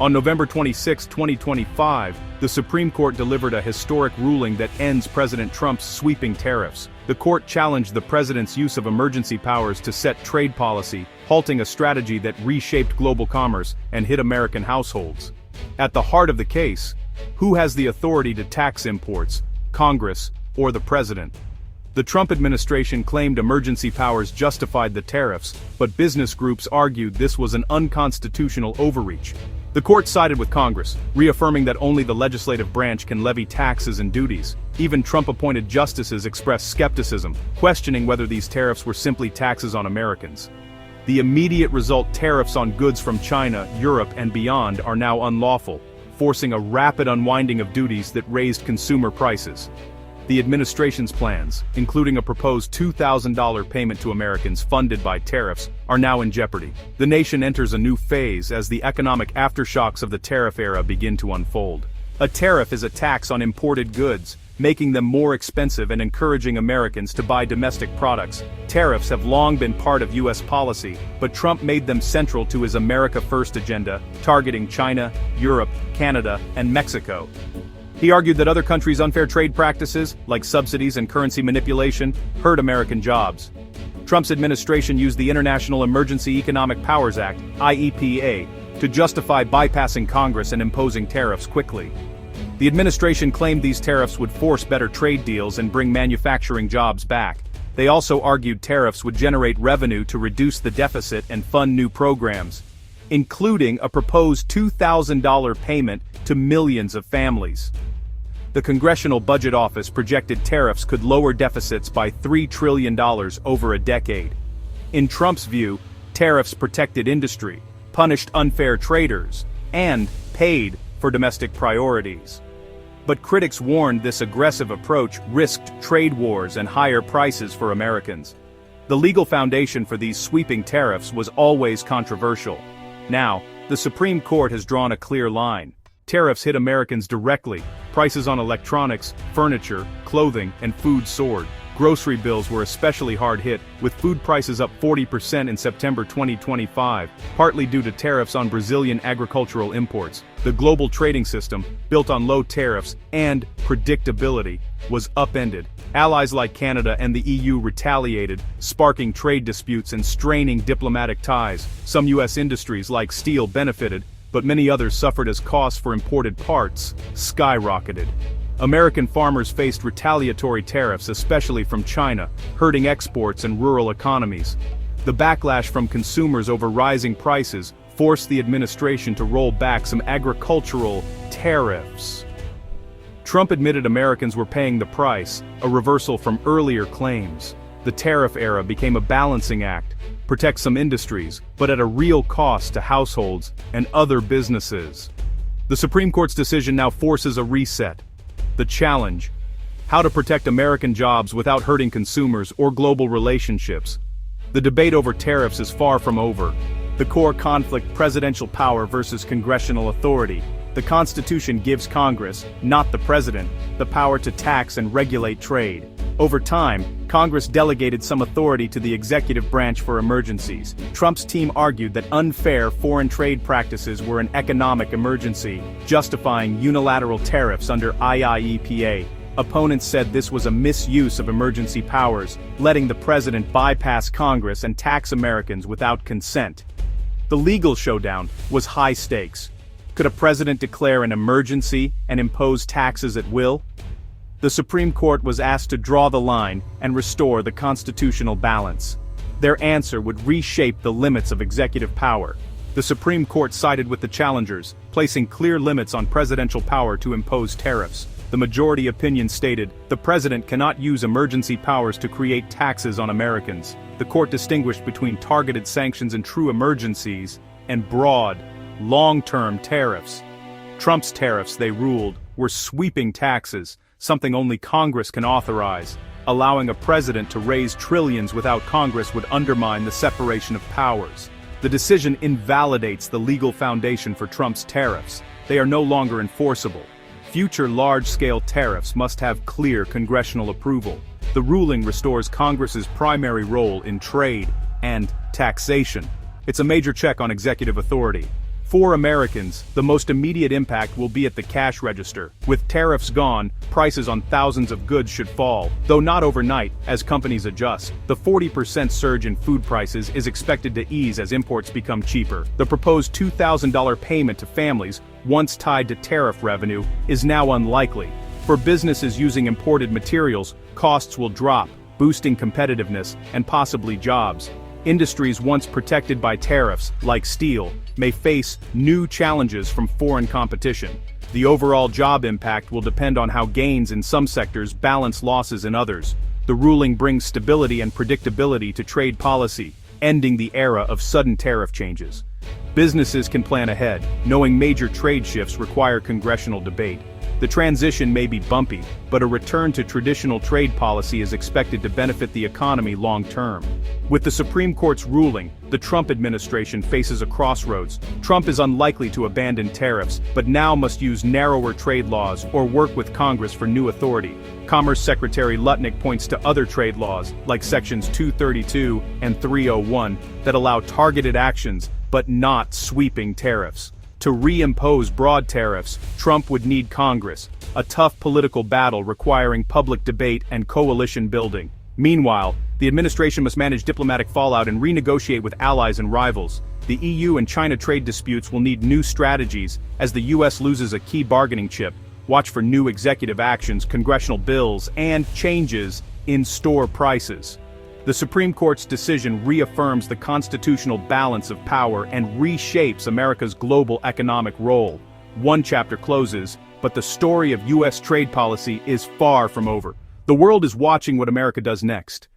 On November 26, 2025, the Supreme Court delivered a historic ruling that ends President Trump's sweeping tariffs. The court challenged the president's use of emergency powers to set trade policy, halting a strategy that reshaped global commerce and hit American households. At the heart of the case, who has the authority to tax imports, Congress or the president? The Trump administration claimed emergency powers justified the tariffs, but business groups argued this was an unconstitutional overreach. The court sided with Congress, reaffirming that only the legislative branch can levy taxes and duties. Even Trump-appointed justices expressed skepticism, questioning whether these tariffs were simply taxes on Americans. The immediate result, tariffs on goods from China, Europe, and beyond are now unlawful, forcing a rapid unwinding of duties that raised consumer prices. The administration's plans, including a proposed $2,000 payment to Americans funded by tariffs, are now in jeopardy. The nation enters a new phase as the economic aftershocks of the tariff era begin to unfold. A tariff is a tax on imported goods, making them more expensive and encouraging Americans to buy domestic products. Tariffs have long been part of U.S. policy, but Trump made them central to his America First agenda, targeting China, Europe, Canada, and Mexico. He argued that other countries' unfair trade practices, like subsidies and currency manipulation, hurt American jobs. Trump's administration used the International Emergency Economic Powers Act, IEPA, to justify bypassing Congress and imposing tariffs quickly. The administration claimed these tariffs would force better trade deals and bring manufacturing jobs back. They also argued tariffs would generate revenue to reduce the deficit and fund new programs, including a proposed $2,000 payment to millions of families. The Congressional Budget Office projected tariffs could lower deficits by $3 trillion over a decade. In Trump's view, tariffs protected industry, punished unfair traders, and paid for domestic priorities. But critics warned this aggressive approach risked trade wars and higher prices for Americans. The legal foundation for these sweeping tariffs was always controversial. Now, the Supreme Court has drawn a clear line. Tariffs hit Americans directly. Prices on electronics, furniture, clothing, and food soared. Grocery bills were especially hard hit, with food prices up 40% in September 2025, partly due to tariffs on Brazilian agricultural imports. The global trading system, built on low tariffs and predictability, was upended. Allies like Canada and the EU retaliated, sparking trade disputes and straining diplomatic ties. Some U.S. industries like steel benefited, but many others suffered as costs for imported parts skyrocketed. American farmers faced retaliatory tariffs, especially from China, hurting exports and rural economies. The backlash from consumers over rising prices forced the administration to roll back some agricultural tariffs. Trump admitted Americans were paying the price, a reversal from earlier claims. The tariff era became a balancing act, protect some industries, but at a real cost to households and other businesses. The Supreme Court's decision now forces a reset. The challenge: how to protect American jobs without hurting consumers or global relationships. The debate over tariffs is far from over. The core conflict: presidential power versus congressional authority. The Constitution gives Congress, not the president, the power to tax and regulate trade. Over time, Congress delegated some authority to the executive branch for emergencies. Trump's team argued that unfair foreign trade practices were an economic emergency, justifying unilateral tariffs under IEPA. Opponents said this was a misuse of emergency powers, letting the president bypass Congress and tax Americans without consent. The legal showdown was high stakes. Could a president declare an emergency and impose taxes at will? The Supreme Court was asked to draw the line and restore the constitutional balance. Their answer would reshape the limits of executive power. The Supreme Court sided with the challengers, placing clear limits on presidential power to impose tariffs. The majority opinion stated, the president cannot use emergency powers to create taxes on Americans. The court distinguished between targeted sanctions and true emergencies, and broad, long-term tariffs. Trump's tariffs, they ruled, were sweeping taxes, something only Congress can authorize. Allowing a president to raise trillions without Congress would undermine the separation of powers. The decision invalidates the legal foundation for Trump's tariffs. They are no longer enforceable. Future large-scale tariffs must have clear congressional approval. The ruling restores Congress's primary role in trade and taxation. It's a major check on executive authority. For Americans, the most immediate impact will be at the cash register. With tariffs gone, prices on thousands of goods should fall, though not overnight, as companies adjust. The 40% surge in food prices is expected to ease as imports become cheaper. The proposed $2,000 payment to families, once tied to tariff revenue, is now unlikely. For businesses using imported materials, costs will drop, boosting competitiveness and possibly jobs. Industries once protected by tariffs, like steel, may face new challenges from foreign competition. The overall job impact will depend on how gains in some sectors balance losses in others. The ruling brings stability and predictability to trade policy, ending the era of sudden tariff changes. Businesses can plan ahead, knowing major trade shifts require congressional debate. The transition may be bumpy, but a return to traditional trade policy is expected to benefit the economy long-term. With the Supreme Court's ruling, the Trump administration faces a crossroads. Trump is unlikely to abandon tariffs, but now must use narrower trade laws or work with Congress for new authority. Commerce Secretary Lutnick points to other trade laws, like Sections 232 and 301, that allow targeted actions, but not sweeping tariffs. To reimpose broad tariffs, Trump would need Congress, a tough political battle requiring public debate and coalition building. Meanwhile, the administration must manage diplomatic fallout and renegotiate with allies and rivals. The EU and China trade disputes will need new strategies as the US loses a key bargaining chip. Watch for new executive actions, congressional bills, and changes in store prices. The Supreme Court's decision reaffirms the constitutional balance of power and reshapes America's global economic role. One chapter closes, but the story of US trade policy is far from over. The world is watching what America does next.